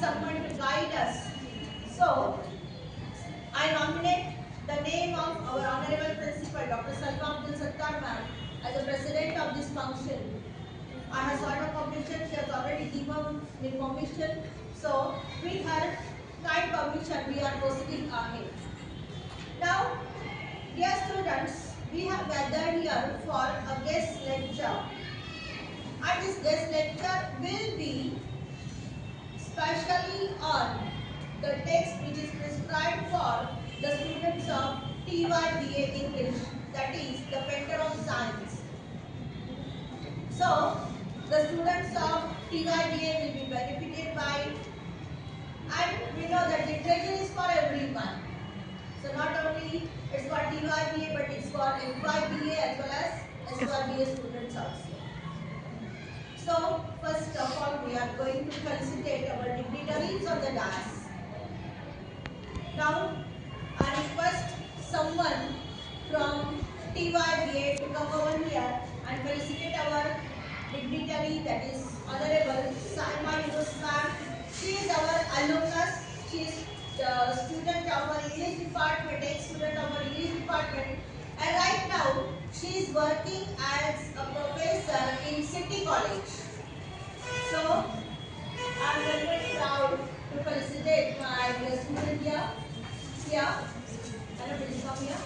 someone to guide us. So, I nominate the name of our Honorable Principal, Dr. Salma Abdul Sattar ma'am, as the President of this function. I have sought her permission, she has already given me permission. So, with her kind permission, we are proceeding ahead. Now, dear students, we have gathered here for a guest lecture. And this guest lecture will be specially on the text which is prescribed for the students of TYBA English, that is the Vector of Science. So, the students of TYBA will be benefited by, and we know that literature is for everyone. So, not only it's for TYBA but it's for FYBA as well as SYBA students also. So, first of all, we are going to felicitate our dignitaries on the dais. Now, I request someone from TYBA to come over here and felicitate our dignitary, that is Honorable Salma Yunus ma'am. She is our alumnus. She is the student of our English department, ex-student of our English department. And right now, she is working as a professor in City College. So, I am very much proud to felicitate my student here. Hello, please come here.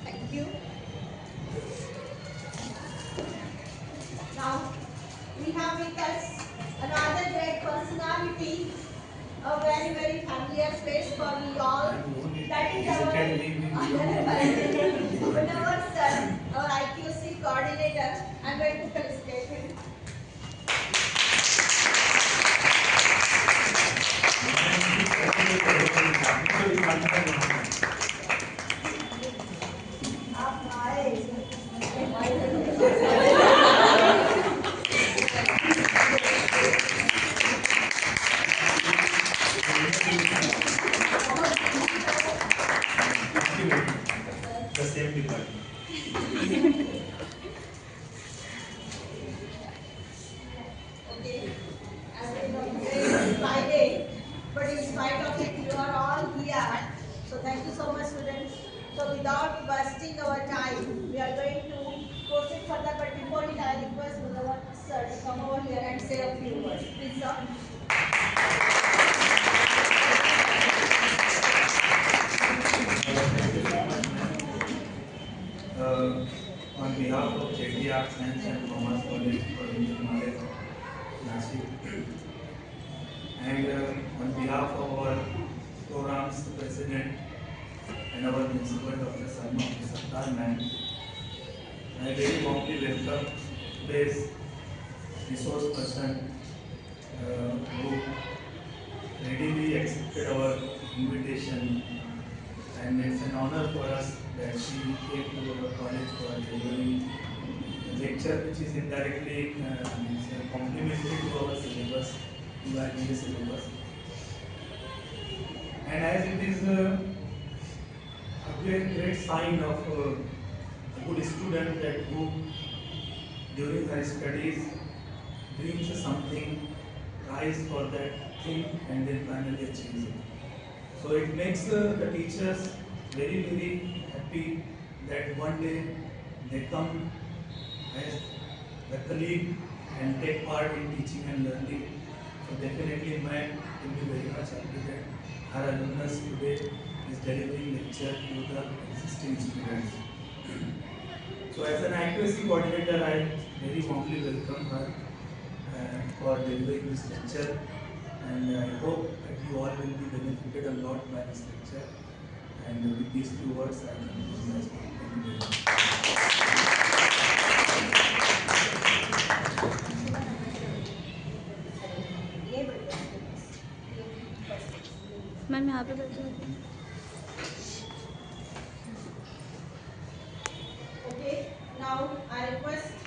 Thank you. Now, we have with us another great personality, a very, very familiar face for we all. That is our Honorable Sir, our IQC coordinator. I am going to felicitate him. The same department. Okay, as we know, today is Friday, but in spite of it, you are all here. So thank you so much, students. So without wasting our time, we are going to proceed further. But before it, I request our sir to come over here and say a few words. Please, sir. On behalf of JT Arts, Science and Commerce College for Engineering, Nashik, and on behalf of our program's president and our principal, Dr. Salma Sattar ma'am, I very warmly welcome today's resource person who readily accepted our invitation, and it's an honor for us that she came to our college for delivering a lecture which is indirectly complementary to our syllabus, to our BA syllabus. And as it is a great sign of a good student that who during her studies dreams something, tries for that thing and then finally achieves it. So it makes the teachers very, very happy that one day they come as the colleague and take part in teaching and learning. So definitely ma'am will be very much happy that her alumnus today is delivering lecture to the existing students. So as an IQAC coordinator, I very warmly welcome her for delivering this lecture, and I hope that you all will be benefited a lot by this lecture. And with these few words, I conclude my speech. Thank you very much. Ma'am यहाँ पे बैठी हूँ। Okay, Now I request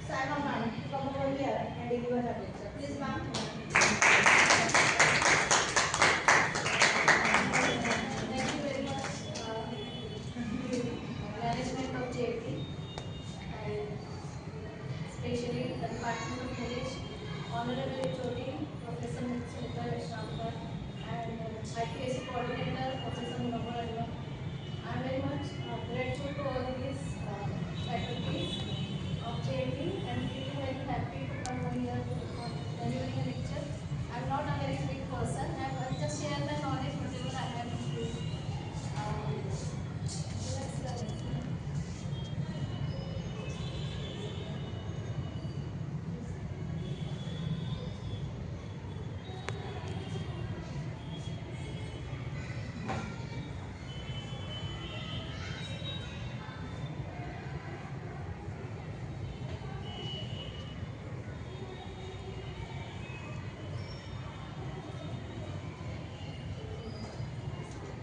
Saima ma'am to come over here and deliver her lecture. Please ma'am. Thank you very much, management of JP and especially the Department of English, Honorable HOD, Professor Mr. Shankar, and IPSC Coordinator, Professor Munawar Anwar. I am very much grateful to all these faculties of JP and feeling very happy to come over here for delivering a lecture. I am not a very big person. I will just share the knowledge whatever I have with you.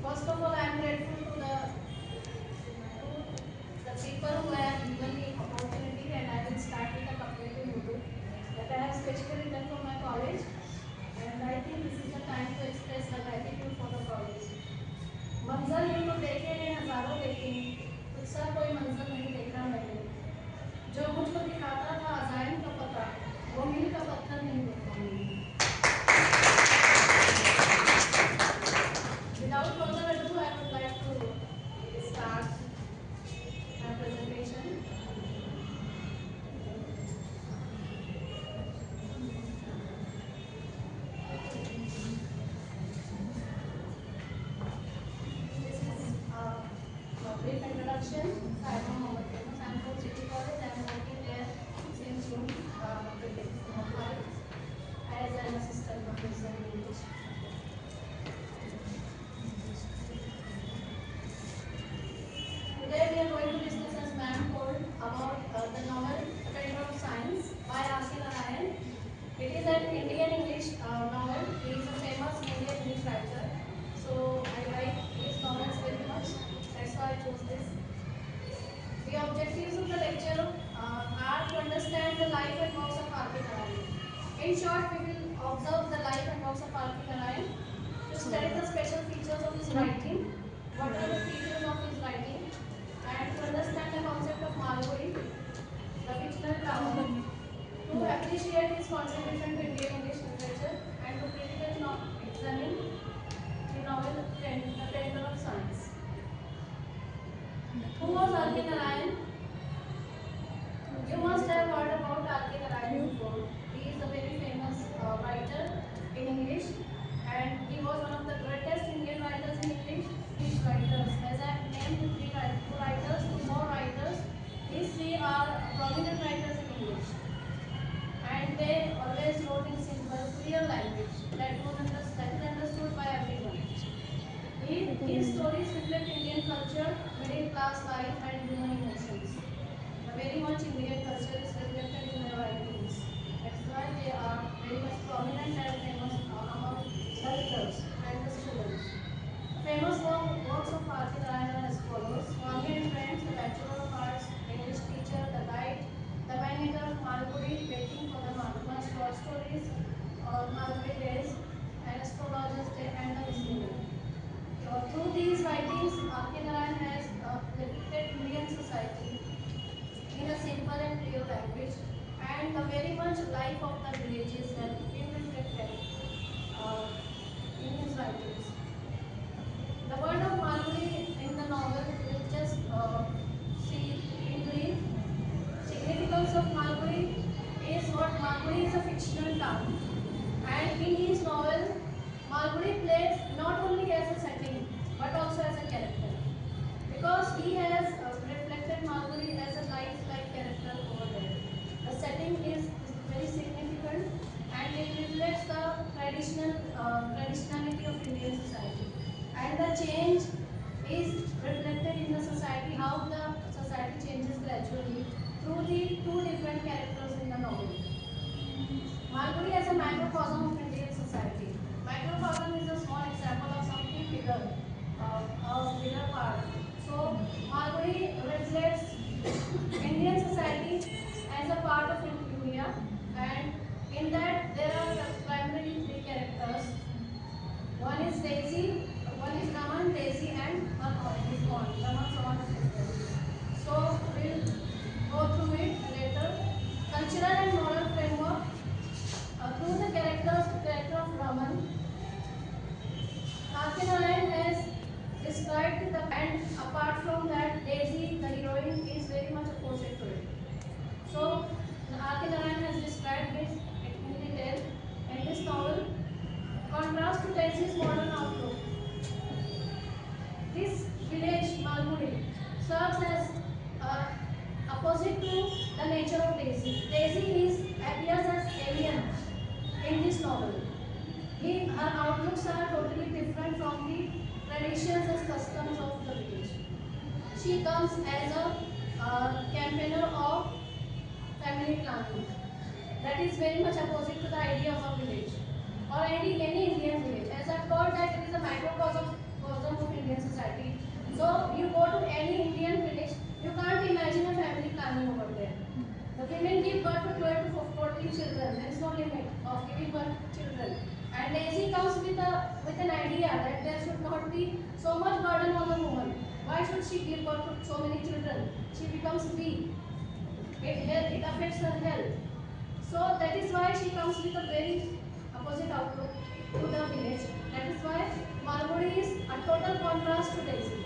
First of all, I am grateful to the people who have given me opportunity, and I will start with a couple to YouTube that I have specially done for my college, and I think this is the time to express the gratitude for the college. मंजर यूं तो देखे हैं हजारों लेकिन तुझसा कोई मंजर नहीं देखा मैंने जो मुझको दिखाता था अजायम का पता वो मील का पत्थर नहीं देखा मैंने Without further ado, I would like to start my presentation. This is a brief introduction. I am Mohammed Yunus. I am from City College. I am working there since June 2005 as an assistant professor in English. Today we are going to discuss as ma'am told about the novel A Painter of Science by R.K. Narayan. It is an Indian English novel. He is a famous Indian English writer. So I like his novels very much. That's why I chose this. The objectives of the lecture are to understand the life and works of R.K. Narayan. In short, we will observe the life and works of R.K. Narayan, to study the special features of his writing, what are the features of his writing, and to understand the concept of Malgudi, the fictional tower, to appreciate his contribution to Indian English literature, and to critically examine the novel The Painter of Science. Who was R.K. Narayan? You must have heard about R.K. Narayan before. He is a very famous writer in English, and he was one of the greatest Indian writers in English. English writers, as I have named three writers, two more writers. These three are prominent writers in English, and they always wrote in simple, clear language that is understood by everyone. His stories reflect Indian culture, middle class life, and human emotions. The very much Indian culture is reflected in their writings. That's why they are very much prominent and famous among the readers and the students. Famous works of R.K. Narayan are as follows: Swami and Friends, The Bachelor of Arts, English Teacher, The Guide, The Manager of Malgudi, Waiting for the Mahatma, Short Stories, Malgudi Days, and Astrologer's Day, and The Misleading. Through these writings, R.K. Narayan has depicted Indian society in a simple and clear language, and the very much life of the villages have been reflected in his writings. The word of Malgudi in the novel will just see in brief. Significance of Malgudi is what Malgudi is a fictional town, and in his novel, Malgudi plays not only as a setting but also as a character, because he has reflected Malgudi as a life-like character over there. The setting is very significant, and it reflects the traditionality of Indian society, and the change is reflected in the society, how the society changes gradually through the two different characters in the novel. Malgudi as a microcosm of Indian society. Microcosm is a small example of something bigger, a bigger part. So Malgudi reflects Indian idea, and in that there are primarily three characters. One is Daisy, one is Raman, Daisy, and her his aunt, Raman's aunt sister. So we'll go through it later. Cultural and moral framework. Through the character of Raman, Narayan has described the, and apart from that, Daisy, the heroine, is very much opposite to it. So Narayan has described this in detail in this novel. Contrast to Daisy's modern outlook. This village, Malgudi, serves as opposite to the nature of Daisy. Daisy appears as alien in this novel. Her outlooks are totally different from the traditions and customs of the village. She comes as a campaigner of family planning. That is very much opposite to the idea of a village or any Indian village. As I told that it is a microcosm of Indian society. So you go to any Indian village, you can't imagine a family planning over there. The women give birth to 12 to 14 children. There is no limit of giving birth to children. And Daisy comes with an idea that there should not be so much burden on the woman. Why should she give birth to so many children? She becomes weak. It affects her health. So that is why she comes with a very opposite outlook to the village. That is why Malgudi is a total contrast to Daisy.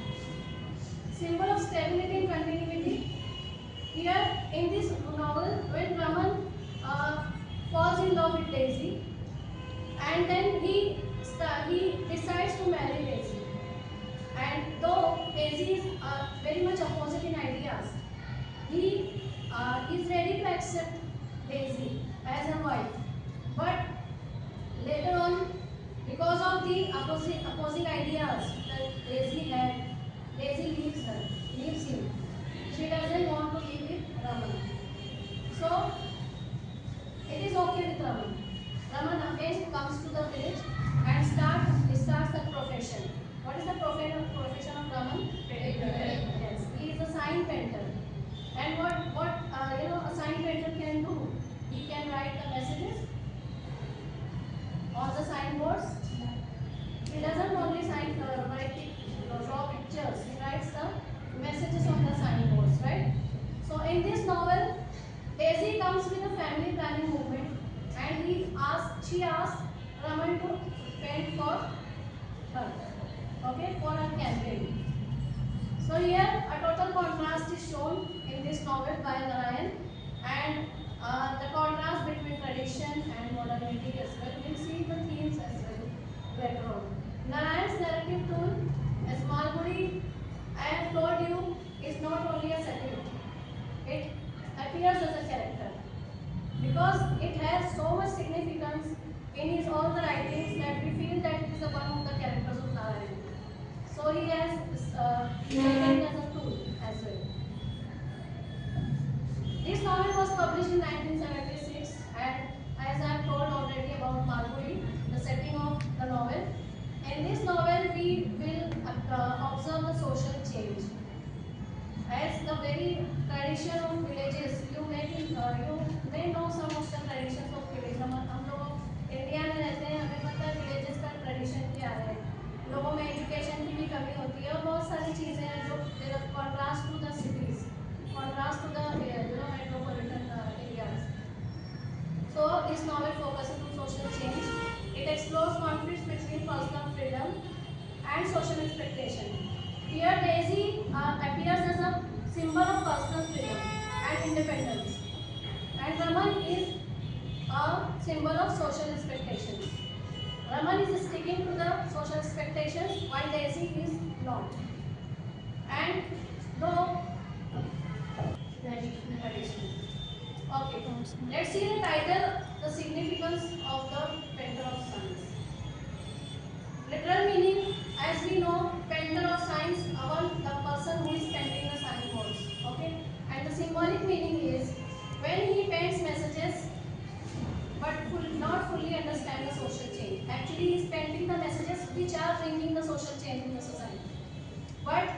Symbol of stability and continuity. Here in this novel, when Raman falls in love with Daisy, and then he decides to marry Daisy. And though Daisy is very much opposite in ideas, he is ready to accept Daisy as a wife. But later on, because of the opposing ideas that Daisy had, Daisy leaves him. She doesn't want to live with Raman. So it is okay with Raman. Raman again comes to the village and starts the profession. What is the profession of Raman? Yes, he is a sign painter. And what a sign painter can do? He can write the messages on the signboards. He doesn't only draw pictures. He writes the messages on the signboards, right? So in this novel, Daisy comes with a family planning movement, and she asks Raman to paint for her, okay, for her campaign. So here a total contrast is shown in this novel by Narayan, and the contrast between tradition and modernity as well. We'll see the themes as well later on. Narayan's narrative tool, as Malgudi, I have told you, is not only a setting. It appears as a character because it has so much significance in all the writings that we feel that it is one of the characters of Narayan. So he has taken it as a tool as well. This novel was published in 1976, and as I have told already about Malgudi, the setting of the novel. In this novel, we will observe the social change. As the very tradition of villages, you may know some of the traditions of village. हम लोग India में रहते हैं, हमें पता है villages का tradition क्या है. लोगों में education की भी कमी होती है और बहुत सारी चीजें हैं जो contrast to the cities, contrast to the metropolitan areas. So this novel focuses on social change. It explores conflicts between personal freedom and social expectation. Here Daisy appears as a symbol of personal freedom and independence, and Raman is a symbol of social expectations. Raman is sticking to the social expectations while Daisy is not. And though tradition. Okay, let's see the title, the significance of the painter of signs. Literal meaning, as we know, painter of signs, the person who is painting the signboards. Okay, and the symbolic meaning is when he paints messages, but not fully understand the social change. Actually, he is painting the messages which are bringing the social change in the society. But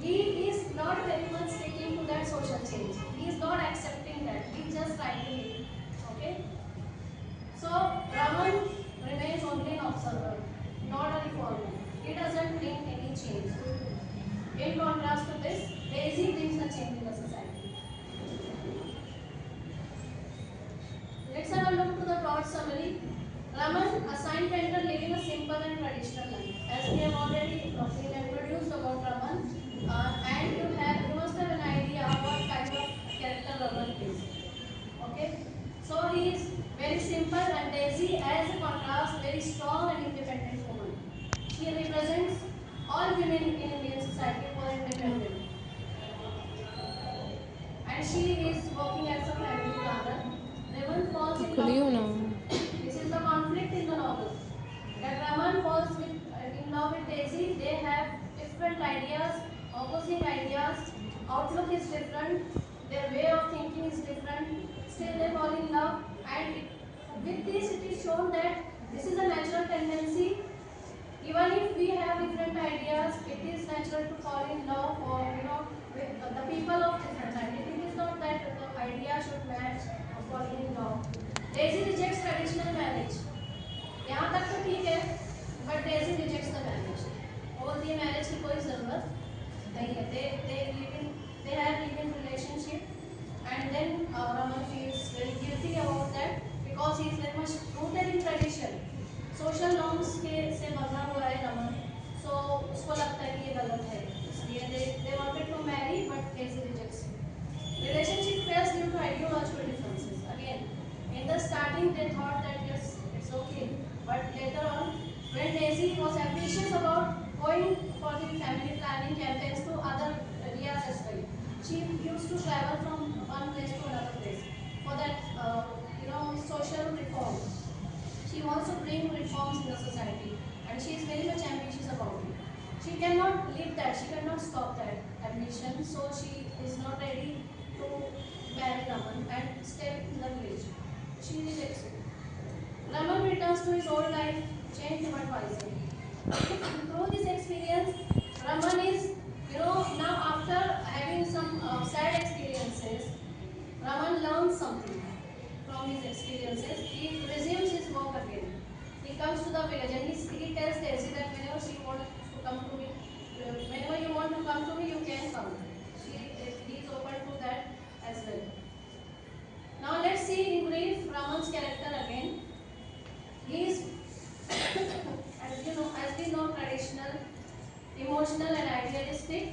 he is not very much sticking to that social change. He is not accepting that. He is just writing it. and she is working as a family planner. Raman falls in love खुली हो with ना Daisy. This is the conflict in the novel. That Raman falls in love with Daisy. They have different ideas, opposing ideas. Outlook is different. Their way of thinking is different. Still, they fall in love, and with this, it is shown that this is a natural tendency. Even if we have different ideas, it is natural to fall in love or with the people of different ideas. It is not that the idea should match or falling in love. Daisy rejects traditional marriage. यहाँ तक तो ठीक है, but Daisy rejects the marriage. बोलती है marriage की कोई ज़रूरत नहीं है. They have live-in relationship, and then Raman feels very guilty about that because he is very much rooted in tradition. Social norms के से बंधा हुआ है रमन, सो उसको लगता है कि ये गलत है, इसलिए they wanted to marry but Daisy rejects. Relationship fails due to ideological differences. Again in the starting they thought that yes it's okay, but later on when Daisy was ambitious about going for the family planning campaigns to other areas as well, she used to travel from one place to another place for that social reform. She wants to bring reforms in the society, and she is very much ambitious about it. She cannot leave that, she cannot stop that ambition, so she is not ready to marry Raman and stay in the village. She rejects it. Raman returns to his old life, changed but wiser. Through this experience, Raman is, now after having some sad experiences, Raman learns something from his experiences. He resumes his work again. He comes to the village and he tells Daisy that whenever she wants to come to me, whenever you want to come to me, you can come. He is open to that as well. Now let's see in brief Raman's character again. He is, as we know, traditional, emotional and idealistic.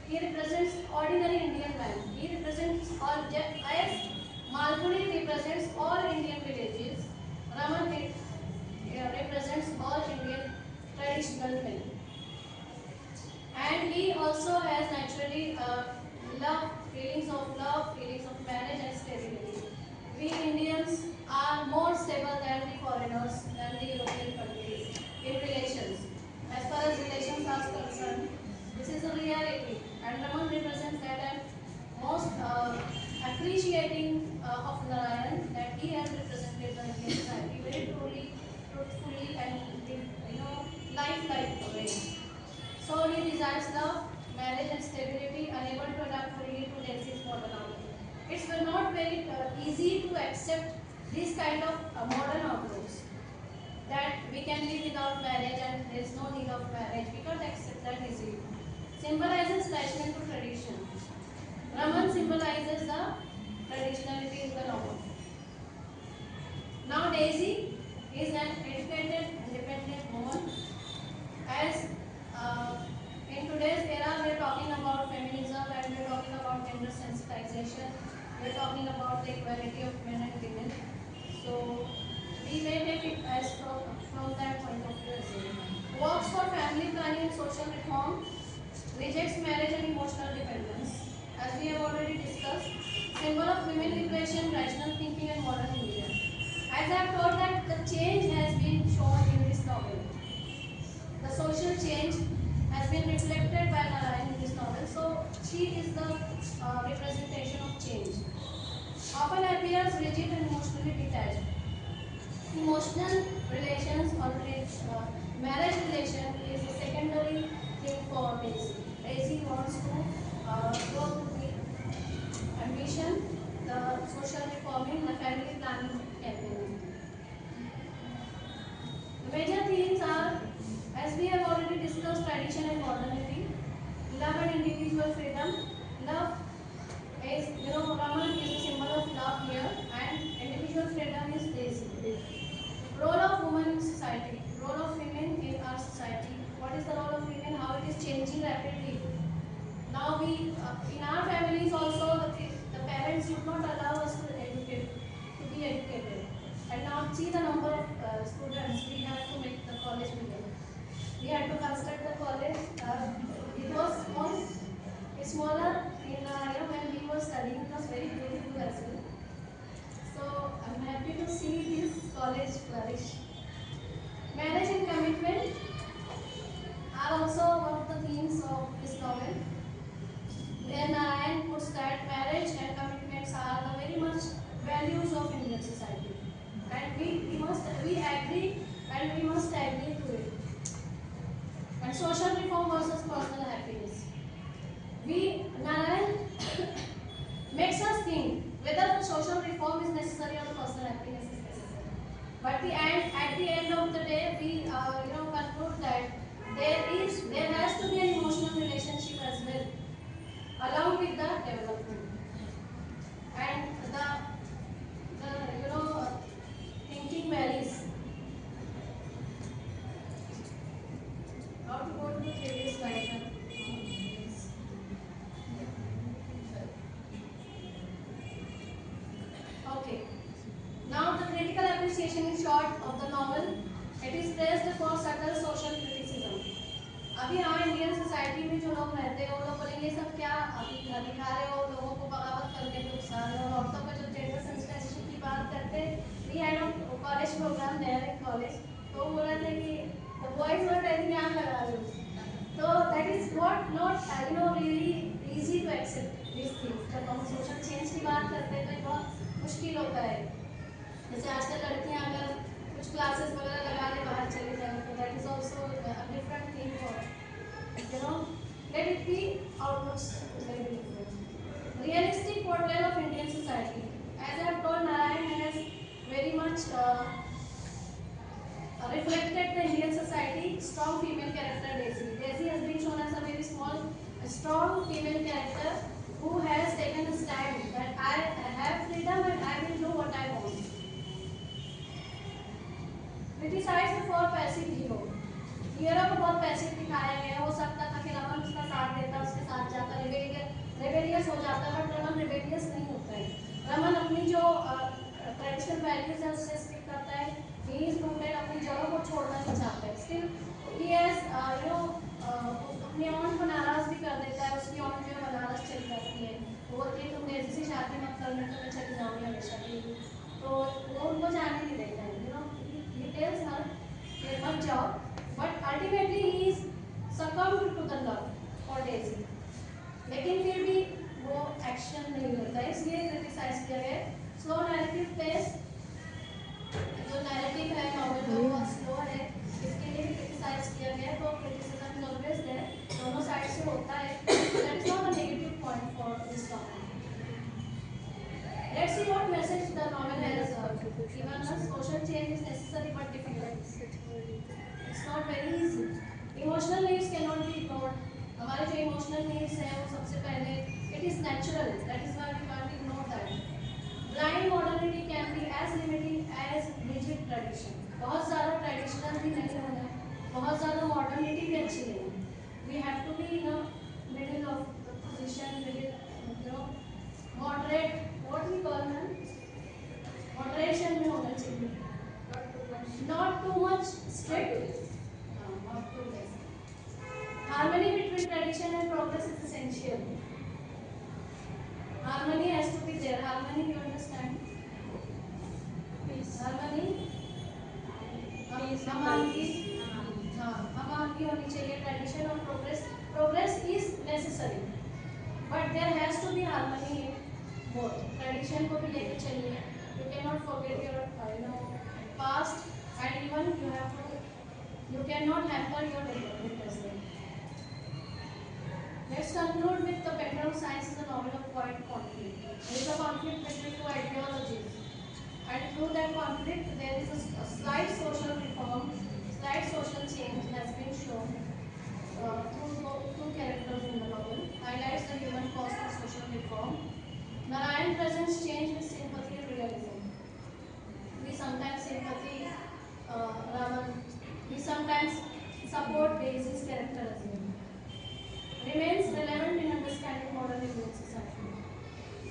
He represents ordinary Indian man. He represents all, as Malpuri represents all Indian villages, Raman represents all Indian traditional men. And he also has naturally feelings of marriage and stability. We Indians are more stable than the foreigners, than the European countries in relations. As far as relations are concerned, this is a reality, and Raman represents that, and most appreciating of Narayan that he has represented the Indian society very truly, truthfully, and in lifelike way. So he desires love, marriage, and stability, unable to adapt fully to Daisy's modern outlook. It's not very easy to accept these kind of modern outlooks, that we can live without marriage and there is no need of marriage. We can't accept that easily. Symbolizes attachment to tradition. Raman symbolizes the traditionality in the novel. Now Daisy is an educated, independent woman. As in today's era, we are talking about feminism and we are talking about gender sensitization. We are talking about the equality of men and women. So we may take it as from that point of view as well. Works for family planning and social reform. Rejects marriage and emotional dependence. As we have already discussed, symbol of women liberation, rational thinking and modern India. As I have told that the change has been shown in this novel. The social change has been reflected by Narayan in this novel. So she is the representation of change. Often appears rigid and emotionally detached. Emotional relations or marriage relation is a secondary thing for Daisy. Daisy wants to go to the ambition, the social reforming, the family planning campaign. The major themes are, as we have already discussed, tradition and modernity, love and individual freedom. Love is, Raman is a symbol of love here, and individual freedom is Daisy. Role of women in society, role of women in our society. What is the role of women? How it is changing rapidly. Now in our college flourish. Marriage and commitment are also one of the themes of this novel. Where Narayan puts that marriage and commitments are the very much values of Indian society, and we agree and we must agree to it. And social reform versus personal happiness. We Narayan makes us think whether the social reform is necessary or personal happiness is necessary. But at the end of the day, we conclude that there has to be an emotional relationship as well, along with the development. And the thinking varies. How to go to the previous slide now? Okay. Now the critical appreciation in short of the novel. It is praised for subtle social criticism. अभी यहाँ Indian society में जो लोग रहते हैं वो लोग बोलेंगे सब क्या अभी दिखा रहे हो, लोगों को बगावत करके नुकसान है, और औरतों का जो जेंडर सेंसिटाइजेशन की बात करते हैं, we had a college program there in college, तो वो बोल रहे थे कि द बॉयज वर टेलिंग आप लगा रहे हो, तो that is not really easy to accept this things. जब हम सोशल चेंज की बात करते हैं तो बहुत मुश्किल होता है. जैसे आजकल लड़कियां अगर कुछ क्लासेस वगैरह लगा ले बाहर चले जाए, तो that is also a different thing for let it be almost very different. Realistic portrayal of Indian society. As I have told, Narayan has very much reflected the Indian society. Strong female character Daisy. Daisy has been shown as a very strong female character who has taken a stand that I have freedom and I will do what I want. Criticized for passive hero. Hero को बहुत passive दिखाया गया. हो सकता था कि रमन उसका साथ देता, उसके साथ जाता, रेबेलियस हो जाता, बट रमन रेबेलियस नहीं होता है. रमन अपनी जो ट्रेडिशनल वैल्यूज है उससे स्टिक करता है. ही इज रूटेड, अपनी जड़ों को छोड़ना नहीं चाहता है. स्टिल ही हैज अपनी ऑन को नाराज भी कर देता है. उसकी ऑन जो है बनारस चली जाती है, वो बोलती है तुम डेजी से शादी मत करना तो मैं चली जाऊँगी हमेशा के लिए, तो वो उनको जाने नहीं देता है. ही टेल्स हर कि मत जाओ. But ultimately he is succumbed to the love for Daisy. लेकिन फिर भी वो एक्शन नहीं लेता है, इसलिए क्रिटिसाइज किया गया. स्लो नैरेटिव पेस, जो नैरेटिव है नॉवेल का वो स्लो है, इसके लिए भी क्रिटिसाइज किया गया. तो क्रिटिसिज्म इज ऑलवेज देयर, दोनों साइड से होता है. That is not a negative point for this novel. Let's see what message the novel has given us. Social change is necessary but difficult. It's not very easy. Emotional needs cannot be ignored. हमारे जो emotional needs हैं वो सबसे पहले it is natural, that is why we can't ignore that. Blind modernity can be as limiting as rigid tradition. बहुत ज़्यादा traditional भी नहीं होना, बहुत ज़्यादा मॉडर्निटी भी अच्छी नहीं. We have to be in a middle of the position, middle moderate, what we call moderation में होना चाहिए. Not too much strict, not too less. Harmony between tradition and progress is essential. Harmony has to be there. Harmony, you understand? Peace. Harmony. समानता होनी चाहिए. Tradition और progress is necessary, but there has to be harmony in both. Tradition को भी लेके चलिए. You can not forget your past, and even you cannot hamper your development as well. Let's conclude with The Pendulum of Science is a novel of quiet conflict. There is a conflict between two ideologies, and through that conflict there is a slight social reform, slight social change has been shown through two characters in the novel. Highlights the human cost of social reform. Narayan presents change with sympathy and realism. We sometimes sympathy Raman. We sometimes support Daisy's character as well. Remains relevant in understanding modern Indian society.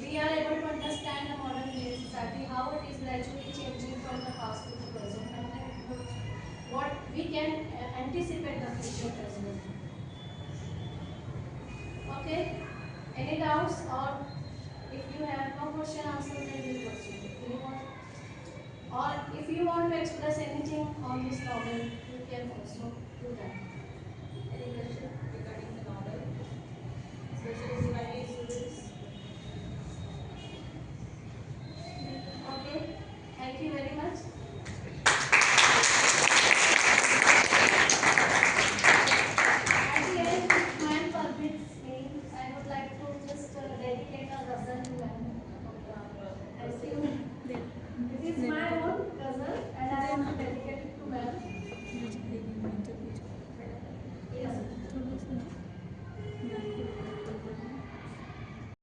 We are able to understand the modern Indian society, how it is gradually changing from the past to the present, and what we can anticipate the future as well. Okay? Any doubts, or if you have no question answer, then we proceed. Or if you want on this novel, you can also do that.